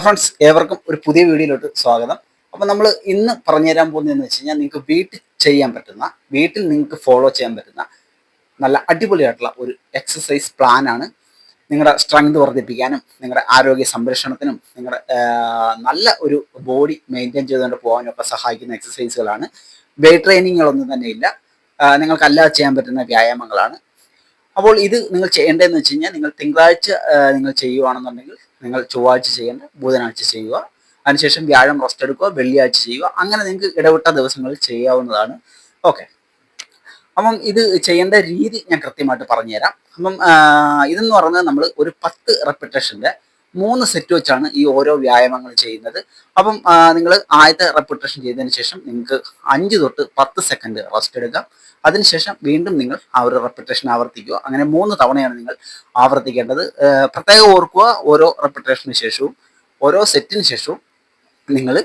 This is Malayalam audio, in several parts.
ഫ്രണ്ട്സ് ഏവർക്കും ഒരു പുതിയ വീഡിയോയിലോട്ട് സ്വാഗതം. അപ്പോൾ നമ്മൾ ഇന്ന് പറഞ്ഞു തരാൻ പോകുന്നതെന്ന് വെച്ച് കഴിഞ്ഞാൽ നിങ്ങൾക്ക് വീട്ടിൽ നിങ്ങൾക്ക് ഫോളോ ചെയ്യാൻ പറ്റുന്ന നല്ല അടിപൊളിയായിട്ടുള്ള ഒരു എക്സസൈസ് പ്ലാനാണ്. നിങ്ങളുടെ സ്ട്രെങ്ത് വർദ്ധിപ്പിക്കാനും നിങ്ങളുടെ ആരോഗ്യ സംരക്ഷണത്തിനും നിങ്ങളുടെ നല്ല ഒരു ബോഡി മെയിൻറ്റെയിൻ ചെയ്തുകൊണ്ട് പോകാനും ഒക്കെ സഹായിക്കുന്ന എക്സസൈസുകളാണ്. വെയ്റ്റ് ട്രെയിനിങ്ങുകളൊന്നും തന്നെ ഇല്ല, നിങ്ങൾക്കല്ലാതെ ചെയ്യാൻ പറ്റുന്ന വ്യായാമങ്ങളാണ്. അപ്പോൾ ഇത് നിങ്ങൾ ചെയ്യേണ്ടതെന്ന് വെച്ച് കഴിഞ്ഞാൽ നിങ്ങൾ തിങ്കളാഴ്ച നിങ്ങൾ ചെയ്യുകയാണെന്നുണ്ടെങ്കിൽ നിങ്ങൾ ചൊവ്വാഴ്ച ചെയ്യേണ്ട, ബുധനാഴ്ച ചെയ്യുക, അതിനുശേഷം വ്യാഴം റെസ്റ്റ് എടുക്കുക, വെള്ളിയാഴ്ച ചെയ്യുക. അങ്ങനെ നിങ്ങൾക്ക് ഇടവിട്ട ദിവസങ്ങളിൽ ചെയ്യാവുന്നതാണ്. ഓക്കെ, അപ്പം ഇത് ചെയ്യേണ്ട രീതി ഞാൻ കൃത്യമായിട്ട് പറഞ്ഞുതരാം. അപ്പം ഇതെന്ന് പറഞ്ഞാൽ നമ്മൾ ഒരു 10 റെപ്പിറ്റേഷൻ്റെ 3 സെറ്റ് വെച്ചാണ് ഈ ഓരോ വ്യായാമങ്ങൾ ചെയ്യുന്നത്. അപ്പം നിങ്ങൾ ആദ്യത്തെ റെപ്പിറ്റേഷൻ ചെയ്തതിന് ശേഷം നിങ്ങൾക്ക് 5 തൊട്ട് 10 സെക്കൻഡ് റെസ്റ്റ് എടുക്കാം. അതിനുശേഷം വീണ്ടും നിങ്ങൾ ആ ഒരു റെപ്പിറ്റേഷൻ ആവർത്തിക്കുക. അങ്ങനെ 3 തവണയാണ് നിങ്ങൾ ആവർത്തിക്കേണ്ടത്. പ്രത്യേകം ഓർക്കുക, ഓരോ റെപ്പിറ്റേഷന് ശേഷവും ഓരോ സെറ്റിന് ശേഷവും നിങ്ങൾ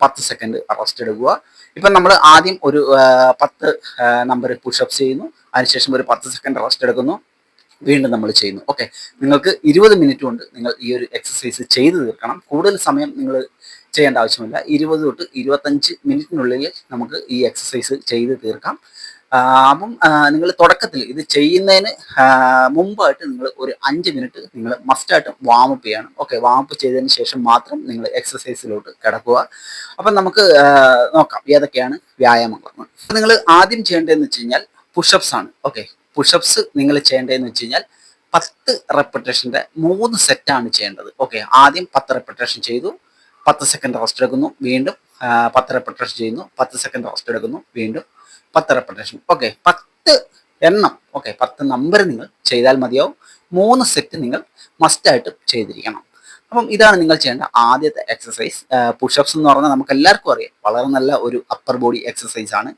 10 സെക്കൻഡ് റെസ്റ്റ് എടുക്കുക. ഇപ്പം നമ്മൾ ആദ്യം ഒരു 10 നമ്പർ പുഷപ്സ് ചെയ്യുന്നു, അതിനുശേഷം ഒരു 10 സെക്കൻഡ് റെസ്റ്റ് എടുക്കുന്നു, വീണ്ടും നമ്മൾ ചെയ്യുന്നു. ഓക്കെ, നിങ്ങൾക്ക് 20 മിനിറ്റ് കൊണ്ട് നിങ്ങൾ ഈ ഒരു എക്സസൈസ് ചെയ്ത് തീർക്കണം. കൂടുതൽ സമയം നിങ്ങൾ ചെയ്യേണ്ട ആവശ്യമില്ല. 20 തൊട്ട് 25 മിനിറ്റിനുള്ളിൽ നമുക്ക് ഈ എക്സസൈസ് ചെയ്ത് തീർക്കാം. അപ്പം നിങ്ങൾ തുടക്കത്തിൽ ഇത് ചെയ്യുന്നതിന് മുമ്പായിട്ട് നിങ്ങൾ ഒരു 5 മിനിറ്റ് നിങ്ങൾ മസ്റ്റായിട്ടും വാമപ്പ് ചെയ്യണം. ഓക്കെ, വാമപ്പ് ചെയ്തതിന് ശേഷം മാത്രം നിങ്ങൾ എക്സസൈസിലോട്ട് കിടക്കുക. അപ്പം നമുക്ക് നോക്കാം ഏതൊക്കെയാണ് വ്യായാമങ്ങൾ. നിങ്ങൾ ആദ്യം ചെയ്യേണ്ടതെന്ന് വെച്ച് കഴിഞ്ഞാൽ പുഷപ്സ് ആണ്. ഓക്കെ, പുഷപ്സ് നിങ്ങൾ ചെയ്യേണ്ടതെന്ന് വെച്ച് കഴിഞ്ഞാൽ 10 റെപ്പിറ്റേഷൻ്റെ 3 സെറ്റാണ് ചെയ്യേണ്ടത്. ഓക്കെ, ആദ്യം 10 റെപ്പിറ്റേഷൻ ചെയ്തു, 10 സെക്കൻഡ് റെസ്റ്റ് എടുക്കുന്നു, വീണ്ടും 10 റെപ്പിറ്റേഷൻ ചെയ്യുന്നു, 10 സെക്കൻഡ് റെസ്റ്റ് എടുക്കുന്നു, വീണ്ടും 10 റെപ്പിറ്റേഷൻ. ഓക്കെ, 10 എണ്ണം, ഓക്കെ 10 നമ്പർ നിങ്ങൾ ചെയ്താൽ മതിയാവും. 3 സെറ്റ് നിങ്ങൾ മസ്റ്റായിട്ട് ചെയ്തിരിക്കണം. അപ്പം ഇതാണ് നിങ്ങൾ ചെയ്യേണ്ട ആദ്യത്തെ എക്സസൈസ്. പുഷപ്സ് എന്ന് പറഞ്ഞാൽ നമുക്ക് എല്ലാവർക്കും അറിയാം, വളരെ നല്ല ഒരു അപ്പർ ബോഡി എക്സസൈസ് ആണ്.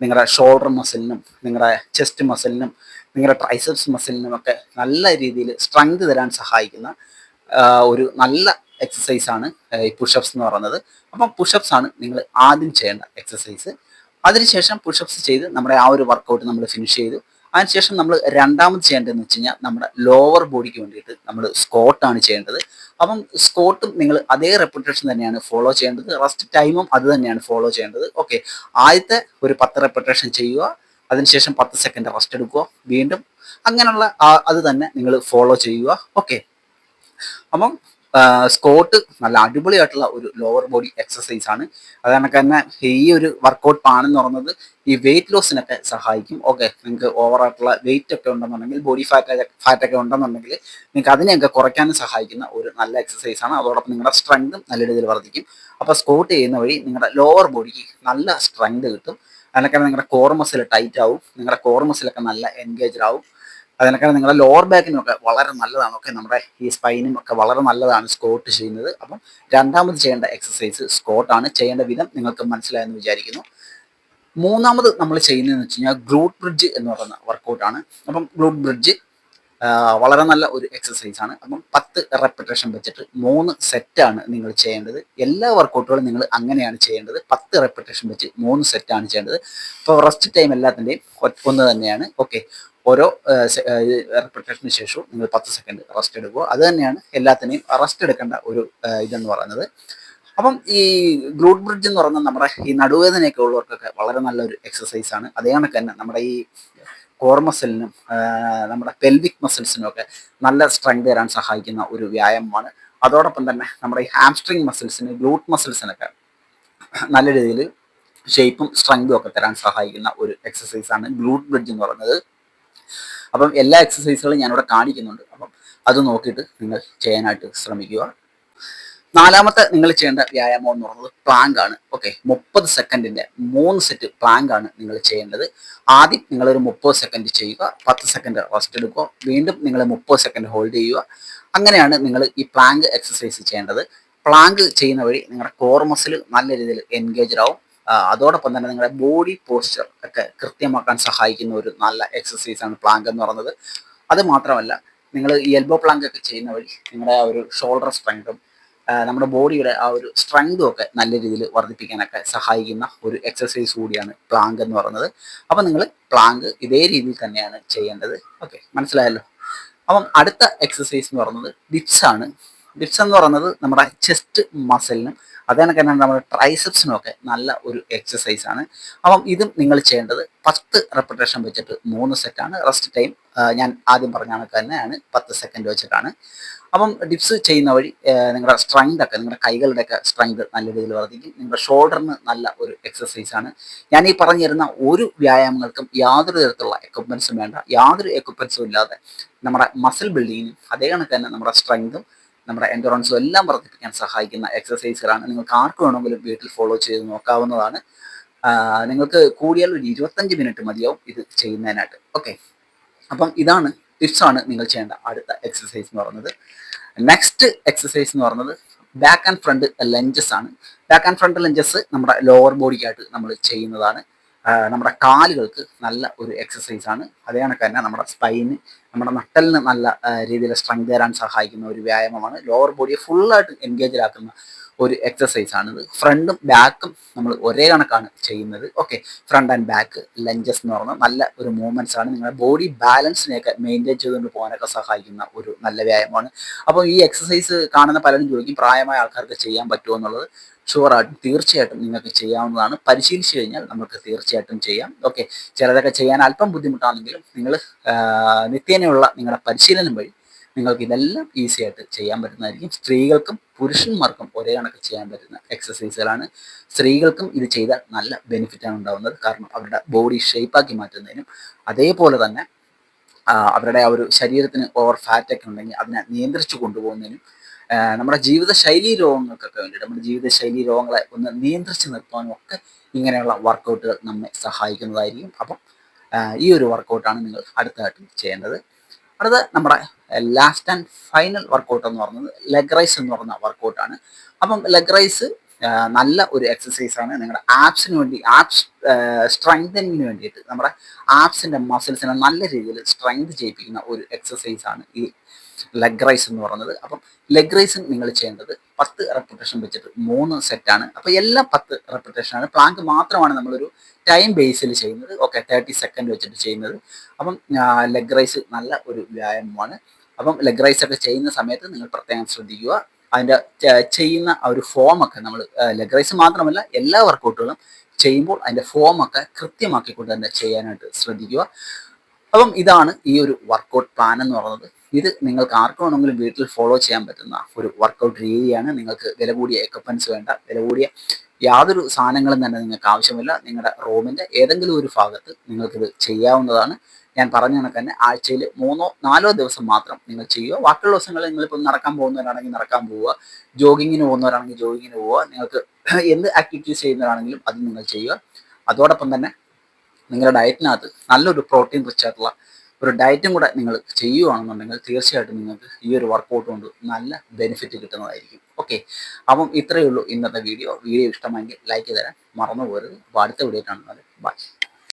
നിങ്ങളുടെ ഷോൾഡർ മസിലിനും നിങ്ങളുടെ ചെസ്റ്റ് മസിലിനും നിങ്ങളുടെ ട്രൈസെപ്സ് മസിലിനും ഒക്കെ നല്ല രീതിയിൽ സ്ട്രെങ്ത് തരാൻ സഹായിക്കുന്ന ഒരു നല്ല എക്സസൈസ് ആണ് ഈ പുഷപ്സ് എന്ന് പറയുന്നത്. അപ്പം പുഷപ്സ് ആണ് നിങ്ങൾ ആദ്യം ചെയ്യേണ്ട എക്സസൈസ്. അതിനുശേഷം പുഷപ്സ് ചെയ്ത് നമ്മുടെ ആ ഒരു വർക്കൗട്ട് നമ്മൾ ഫിനിഷ് ചെയ്തു. അതിനുശേഷം നമ്മൾ രണ്ടാമത് ചെയ്യേണ്ടതെന്ന് വെച്ച് കഴിഞ്ഞാൽ നമ്മുടെ ലോവർ ബോഡിക്ക് വേണ്ടിയിട്ട് നമ്മൾ സ്ക്വാട്ടാണ് ചെയ്യേണ്ടത്. അപ്പം സ്ക്വാട്ടും നിങ്ങൾ അതേ റെപ്പിറ്റേഷൻ തന്നെയാണ് ഫോളോ ചെയ്യേണ്ടത്, റെസ്റ്റ് ടൈമും അത് തന്നെയാണ് ഫോളോ ചെയ്യേണ്ടത്. ഓക്കെ, ആദ്യത്തെ ഒരു 10 റെപ്പിറ്റേഷൻ ചെയ്യുക, അതിനുശേഷം 10 സെക്കൻഡ് റെസ്റ്റ് എടുക്കുക, വീണ്ടും അങ്ങനെയുള്ള അത് തന്നെ നിങ്ങൾ ഫോളോ ചെയ്യുക. ഓക്കെ, അപ്പം സ്ക്വാട്ട് നല്ല അടിപൊളിയായിട്ടുള്ള ഒരു ലോവർ ബോഡി എക്സസൈസ് ആണ്. അത് കണക്ക് തന്നെ ഈ ഒരു വർക്കൗട്ട് പ്ലാൻ എന്ന് പറയുന്നത് ഈ വെയിറ്റ് ലോസിനൊക്കെ സഹായിക്കും. ഓക്കെ, നിങ്ങൾക്ക് ഓവറായിട്ടുള്ള വെയിറ്റ് ഒക്കെ ഉണ്ടെന്നുണ്ടെങ്കിൽ, ബോഡി ഫാറ്റൊക്കെ ഉണ്ടെന്നുണ്ടെങ്കിൽ നിങ്ങൾക്ക് അതിനെയൊക്കെ കുറയ്ക്കാനും സഹായിക്കുന്ന ഒരു നല്ല എക്സസൈസ് ആണ്. അതോടൊപ്പം നിങ്ങളുടെ സ്ട്രെങ്തും നല്ല രീതിയിൽ വർദ്ധിക്കും. അപ്പോൾ സ്ക്വാട്ട് ചെയ്യുന്ന വഴി നിങ്ങളുടെ ലോവർ ബോഡിക്ക് നല്ല സ്ട്രെങ്ത് കിട്ടും. അതിനൊക്കെ നിങ്ങളുടെ കോർ മസിൽ ടൈറ്റ് ആവും, നിങ്ങളുടെ കോർ മസിലൊക്കെ നല്ല എൻഗേജ്ഡ് ആവും. അതിനൊക്കെ നിങ്ങളുടെ ലോവർ ബാക്കിനും ഒക്കെ വളരെ നല്ലതാണ്. ഒക്കെ നമ്മുടെ ഈ സ്പൈനും ഒക്കെ വളരെ നല്ലതാണ് സ്ക്വാട്ട് ചെയ്യുന്നത്. അപ്പം രണ്ടാമത് ചെയ്യേണ്ട എക്സസൈസ് സ്ക്വാട്ടാണ്. ചെയ്യേണ്ട വിധം നിങ്ങൾക്ക് മനസ്സിലായെന്ന് വിചാരിക്കുന്നു. മൂന്നാമത് നമ്മൾ ചെയ്യുന്നതെന്ന് വെച്ച് കഴിഞ്ഞാൽ ഗ്ലൂട്ട് ബ്രിഡ്ജ് എന്ന് പറയുന്ന വർക്കൗട്ടാണ്. അപ്പം ഗ്ലൂട്ട് ബ്രിഡ്ജ് വളരെ നല്ല ഒരു എക്സസൈസ് ആണ്. അപ്പം 10 റെപ്പിറ്റേഷൻ വെച്ചിട്ട് 3 സെറ്റാണ് നിങ്ങൾ ചെയ്യേണ്ടത്. എല്ലാ വർക്കൗട്ടുകളും നിങ്ങൾ അങ്ങനെയാണ് ചെയ്യേണ്ടത്. 10 റെപ്പിറ്റേഷൻ വെച്ച് 3 സെറ്റാണ് ചെയ്യേണ്ടത്. അപ്പോൾ റെസ്റ്റ് ടൈം എല്ലാത്തിൻ്റെയും ഒന്ന് തന്നെയാണ്. ഓക്കെ, ഓരോ റെപ്പിറ്റേഷന് ശേഷവും നിങ്ങൾ 10 സെക്കൻഡ് റെസ്റ്റ് എടുക്കുക. അത് തന്നെയാണ് എല്ലാത്തിനെയും റെസ്റ്റ് എടുക്കേണ്ട ഒരു ഇതെന്ന് പറയുന്നത്. അപ്പം ഈ ഗ്ലൂട്ട് ബ്രിഡ്ജ് എന്ന് പറയുന്നത് നമ്മുടെ ഈ നടുവേദനയൊക്കെ ഉള്ളവർക്കൊക്കെ വളരെ നല്ലൊരു എക്സസൈസ് ആണ്. അതേ കണക്ക് തന്നെ നമ്മുടെ ഈ കോർ മസിലിനും നമ്മുടെ പെൽവിക് മസിൽസിനും ഒക്കെ നല്ല സ്ട്രെങ്ത് തരാൻ സഹായിക്കുന്ന ഒരു വ്യായാമമാണ്. അതോടൊപ്പം തന്നെ നമ്മുടെ ഈ ഹാംസ്ട്രിങ് മസിൽസിന്, ഗ്ലൂട്ട് മസിൽസിനൊക്കെ നല്ല രീതിയിൽ ഷേപ്പും സ്ട്രെങ്തും ഒക്കെ തരാൻ സഹായിക്കുന്ന ഒരു എക്സസൈസ് ആണ് ഗ്ലൂട്ട് ബ്രിഡ്ജ് എന്ന് പറയുന്നത്. അപ്പം എല്ലാ എക്സസൈസുകളും ഞാനിവിടെ കാണിക്കുന്നുണ്ട്. അപ്പം അത് നോക്കിയിട്ട് നിങ്ങൾ ചെയ്യാനായിട്ട് ശ്രമിക്കുക. നാലാമത്തെ നിങ്ങൾ ചെയ്യേണ്ട വ്യായാമം എന്ന് പറയുന്നത് പ്ലാങ്ക് ആണ്. ഓക്കെ, 30 സെക്കൻഡിൻ്റെ 3 സെറ്റ് പ്ലാങ്ക് ആണ് നിങ്ങൾ ചെയ്യേണ്ടത്. ആദ്യം നിങ്ങളൊരു 30 സെക്കൻഡ് ചെയ്യുക, 10 സെക്കൻഡ് റെസ്റ്റ് എടുക്കുക, വീണ്ടും നിങ്ങൾ 30 സെക്കൻഡ് ഹോൾഡ് ചെയ്യുക. അങ്ങനെയാണ് നിങ്ങൾ ഈ പ്ലാങ്ക് എക്സസൈസ് ചെയ്യേണ്ടത്. പ്ലാങ്ക് ചെയ്യുന്ന വഴി നിങ്ങളുടെ കോർ മസിൽ നല്ല രീതിയിൽ എൻഗേജ്ഡ് ആവും. അതോടൊപ്പം തന്നെ നിങ്ങളുടെ ബോഡി പോസ്ചർ ഒക്കെ കൃത്യമാക്കാൻ സഹായിക്കുന്ന ഒരു നല്ല എക്സസൈസ് ആണ് പ്ലാങ്ക് എന്ന് പറയുന്നത്. അത് മാത്രമല്ല, നിങ്ങൾ ഈ എൽബോ പ്ലാങ്ക് ഒക്കെ ചെയ്യുന്ന വഴി നിങ്ങളുടെ ആ ഒരു ഷോൾഡർ സ്ട്രെങ്തും നമ്മുടെ ബോഡിയുടെ ആ ഒരു സ്ട്രെങ്തും ഒക്കെ നല്ല രീതിയിൽ വർദ്ധിപ്പിക്കാനൊക്കെ സഹായിക്കുന്ന ഒരു എക്സസൈസ് കൂടിയാണ് പ്ലാങ്ക് എന്ന് പറയുന്നത്. അപ്പം നിങ്ങൾ പ്ലാങ്ക് ഇതേ രീതിയിൽ തന്നെയാണ് ചെയ്യേണ്ടത്. ഓക്കെ, മനസ്സിലായല്ലോ. അപ്പം അടുത്ത എക്സസൈസ് എന്ന് പറയുന്നത് ഡിപ്സ് ആണ്. ഡിപ്സ് എന്ന് പറയുന്നത് നമ്മുടെ ചെസ്റ്റ് മസിലിനും അതേ കണക്ക് തന്നെ നമ്മുടെ ട്രൈസെപ്സിനും ഒക്കെ നല്ല ഒരു എക്സസൈസ് ആണ്. അപ്പം ഇതും നിങ്ങൾ ചെയ്യേണ്ടത് 10 റെപ്പിറ്റേഷൻ വെച്ചിട്ട് 3 സെറ്റാണ്. റെസ്റ്റ് ടൈം ഞാൻ ആദ്യം പറഞ്ഞ കണക്ക് തന്നെയാണ്, 10 സെക്കൻഡ് വെച്ചിട്ടാണ്. അപ്പം ഡിപ്സ് ചെയ്യുന്ന വഴി നിങ്ങളുടെ സ്ട്രെങ്ത് ഒക്കെ, നിങ്ങളുടെ കൈകളുടെയൊക്കെ സ്ട്രെങ്ത് നല്ല രീതിയിൽ വർദ്ധിക്കും. നിങ്ങളുടെ ഷോൾഡറിന് നല്ല ഒരു എക്സസൈസ് ആണ്. ഞാൻ ഈ പറഞ്ഞു തരുന്ന ഒരു വ്യായാമങ്ങൾക്കും യാതൊരു തരത്തിലുള്ള എക്യുപ്മെന്റ്സും വേണ്ട. യാതൊരു എക്യുപ്മെന്റ്സും ഇല്ലാതെ നമ്മുടെ മസിൽ ബിൽഡിങ്ങിനും അതേ കണക്ക് തന്നെ നമ്മുടെ സ്ട്രെങ്തും നമ്മുടെ എൻഡുറൻസും എല്ലാം വർദ്ധിപ്പിക്കാൻ സഹായിക്കുന്ന എക്സസൈസുകളാണ്. നിങ്ങൾക്ക് ആർക്ക് വേണമെങ്കിലും വീട്ടിൽ ഫോളോ ചെയ്ത് നോക്കാവുന്നതാണ്. നിങ്ങൾക്ക് കൂടിയാൽ ഒരു 25 മിനിറ്റ് മതിയാവും ഇത് ചെയ്യുന്നതിനായിട്ട്. ഓക്കെ, അപ്പം ഇതാണ് ടിപ്സാണ് നിങ്ങൾ ചെയ്യേണ്ട അടുത്ത എക്സസൈസ് എന്ന് പറയുന്നത്. നെക്സ്റ്റ് എക്സസൈസ് എന്ന് പറയുന്നത് ബാക്ക് ആൻഡ് ഫ്രണ്ട് ലഞ്ചസ് ആണ്. ബാക്ക് ആൻഡ് ഫ്രണ്ട് ലഞ്ചസ് നമ്മുടെ ലോവർ ബോഡിക്കായിട്ട് നമ്മൾ ചെയ്യുന്നതാണ്. നമ്മുടെ കാലുകൾക്ക് നല്ല ഒരു എക്സസൈസ് ആണ്. അതേ കണക്ക് തന്നെ നമ്മുടെ സ്പൈന്, നമ്മുടെ നട്ടലിന് നല്ല രീതിയിൽ സ്ട്രെങ്ത് തരാൻ സഹായിക്കുന്ന ഒരു വ്യായാമമാണ്. ലോവർ ബോഡിയെ ഫുള്ളായിട്ട് എൻഗേജ് ആക്കുന്ന ഒരു എക്സസൈസ് ആണിത്. ഫ്രണ്ടും ബാക്കും നമ്മൾ ഒരേ കണക്കാണ് ചെയ്യുന്നത്. ഓക്കെ, ഫ്രണ്ട് ആൻഡ് ബാക്ക് ലഞ്ചസ് എന്ന് പറയുന്നത് നല്ല ഒരു മൂവ്മെന്റ്സ് ആണ്. നിങ്ങളുടെ ബോഡി ബാലൻസിനെയൊക്കെ മെയിൻറ്റെയിൻ ചെയ്തുകൊണ്ട് പോകാനൊക്കെ സഹായിക്കുന്ന ഒരു നല്ല വ്യായാമമാണ്. അപ്പോൾ ഈ എക്സസൈസ് കാണുന്ന പലരും ചോദിക്കും പ്രായമായ ആൾക്കാർക്ക് ചെയ്യാൻ പറ്റുമോ എന്നുള്ളത്. ഷുവറായിട്ടും തീർച്ചയായിട്ടും നിങ്ങൾക്ക് ചെയ്യാവുന്നതാണ്. പരിശീലിച്ചു കഴിഞ്ഞാൽ നമുക്ക് തീർച്ചയായിട്ടും ചെയ്യാം. ഓക്കെ, ചിലതൊക്കെ ചെയ്യാൻ അല്പം ബുദ്ധിമുട്ടാണെങ്കിലും നിങ്ങൾ നിത്യേനയുള്ള നിങ്ങളുടെ പരിശീലനം വഴി നിങ്ങൾക്ക് ഇതെല്ലാം ഈസി ആയിട്ട് ചെയ്യാൻ പറ്റുന്നതായിരിക്കും. സ്ത്രീകൾക്കും പുരുഷന്മാർക്കും ഒരേ കണക്ക് ചെയ്യാൻ പറ്റുന്ന എക്സസൈസുകളാണ്. സ്ത്രീകൾക്കും ഇത് ചെയ്താൽ നല്ല ബെനിഫിറ്റാണ് ഉണ്ടാകുന്നത്. കാരണം അവരുടെ ബോഡി ഷേപ്പാക്കി മാറ്റുന്നതിനും അതേപോലെ തന്നെ അവരുടെ ആ ഒരു ശരീരത്തിന് ഓവർ ഫാറ്റൊക്കെ ഉണ്ടെങ്കിൽ അതിനെ നിയന്ത്രിച്ചു കൊണ്ടുപോകുന്നതിനും നമ്മുടെ ജീവിതശൈലി രോഗങ്ങൾക്കൊക്കെ വേണ്ടിയിട്ട്, നമ്മുടെ ജീവിതശൈലി രോഗങ്ങളെ ഒന്ന് നിയന്ത്രിച്ച് നിർത്താനും ഒക്കെ ഇങ്ങനെയുള്ള വർക്കൗട്ടുകൾ നമ്മെ സഹായിക്കുന്നതായിരിക്കും. അപ്പം ഈ ഒരു വർക്കൗട്ടാണ് നിങ്ങൾ അടുത്തതായിട്ട് ചെയ്യേണ്ടത്. അടുത്ത നമ്മുടെ ലാസ്റ്റ് ആൻഡ് ഫൈനൽ വർക്കൗട്ട് എന്ന് പറയുന്നത് ലെഗ് റൈസ് എന്ന് പറയുന്ന വർക്കൗട്ടാണ്. അപ്പം ലെഗ് റൈസ് നല്ല ഒരു എക്സസൈസ് ആണ്. നിങ്ങളുടെ ആപ്സിന് വേണ്ടി, ആപ്സ് സ്ട്രെങ്തനിങ്ങിന് വേണ്ടിയിട്ട്, നമ്മുടെ ആപ്സിൻ്റെ മസിൽസിനെ നല്ല രീതിയിൽ സ്ട്രെങ്ത് ചെയ്യിപ്പിക്കുന്ന ഒരു എക്സസൈസ് ആണ് ഈ ലെഗ് റൈസ് എന്ന് പറയുന്നത്. അപ്പം ലെഗ് റൈസ് നിങ്ങൾ ചെയ്യേണ്ടത് 10 റെപ്പിറ്റേഷൻ വെച്ചിട്ട് 3 സെറ്റാണ്. അപ്പോൾ എല്ലാം 10 റെപ്പിറ്റേഷൻ ആണ്. പ്ലാങ്ക് മാത്രമാണ് നമ്മളൊരു ടൈം ബേസിൽ ചെയ്യുന്നത്. ഓക്കെ, 30 സെക്കൻഡ് വെച്ചിട്ട് ചെയ്യുന്നത്. അപ്പം ലെഗ് റൈസ് നല്ല ഒരു വ്യായാമമാണ്. അപ്പം ലെഗ് റൈസ് ഒക്കെ ചെയ്യുന്ന സമയത്ത് നിങ്ങൾ പ്രത്യേകം ശ്രദ്ധിക്കുക. അതിൻ്റെ ചെയ്യുന്ന ആ ഒരു ഫോമൊക്കെ നമ്മൾ ലെഗ് റൈസ് മാത്രമല്ല എല്ലാ വർക്കൗട്ടുകളും ചെയ്യുമ്പോൾ അതിൻ്റെ ഫോമൊക്കെ കൃത്യമാക്കിക്കൊണ്ട് തന്നെ ചെയ്യാനായിട്ട് ശ്രദ്ധിക്കുക. അപ്പം ഇതാണ് ഈ ഒരു വർക്കൗട്ട് പ്ലാൻ എന്ന് പറയുന്നത്. ഇത് നിങ്ങൾക്ക് ആർക്ക് വേണമെങ്കിലും വീട്ടിൽ ഫോളോ ചെയ്യാൻ പറ്റുന്ന ഒരു വർക്കൗട്ട് രീതിയാണ്. നിങ്ങൾക്ക് വില കൂടിയ എക്യുപ്മെന്റ്സ് വേണ്ട, വില കൂടിയ യാതൊരു സാധനങ്ങളും തന്നെ നിങ്ങൾക്ക് ആവശ്യമില്ല. നിങ്ങളുടെ റൂമിൻ്റെ ഏതെങ്കിലും ഒരു ഭാഗത്ത് നിങ്ങൾക്കിത് ചെയ്യാവുന്നതാണ്. ഞാൻ പറഞ്ഞ കണക്ക് തന്നെ ആഴ്ചയിൽ 3-4 ദിവസം മാത്രം നിങ്ങൾ ചെയ്യുക. ബാക്കിയുള്ള ദിവസങ്ങളിൽ നിങ്ങളിപ്പോൾ നടക്കാൻ പോകുന്നവരാണെങ്കിൽ നടക്കാൻ പോവുക, ജോഗിങ്ങിന് പോകുന്നവരാണെങ്കിൽ ജോഗിങ്ങിന് പോവുക. നിങ്ങൾക്ക് എന്ത് ആക്ടിവിറ്റീസ് ചെയ്യുന്നവരാണെങ്കിലും അത് നിങ്ങൾ ചെയ്യുക. അതോടൊപ്പം തന്നെ നിങ്ങളുടെ ഡയറ്റിനകത്ത് നല്ലൊരു പ്രോട്ടീൻ റിച്ച് ആയിട്ടുള്ള ഒരു ഡയറ്റും കൂടെ നിങ്ങൾ ചെയ്യുകയാണെന്നുണ്ടെങ്കിൽ തീർച്ചയായിട്ടും നിങ്ങൾക്ക് ഈ ഒരു വർക്കൗട്ട് കൊണ്ട് നല്ല ബെനിഫിറ്റ് കിട്ടുന്നതായിരിക്കും. ഓക്കെ, അപ്പം ഇത്രയേ ഉള്ളൂ ഇന്നത്തെ വീഡിയോ. വീഡിയോ ഇഷ്ടമെങ്കിൽ ലൈക്ക് തരാൻ മറന്നു പോകരുത്. അപ്പോൾ അടുത്ത വീഡിയോ കാണുന്നത്. ബൈ.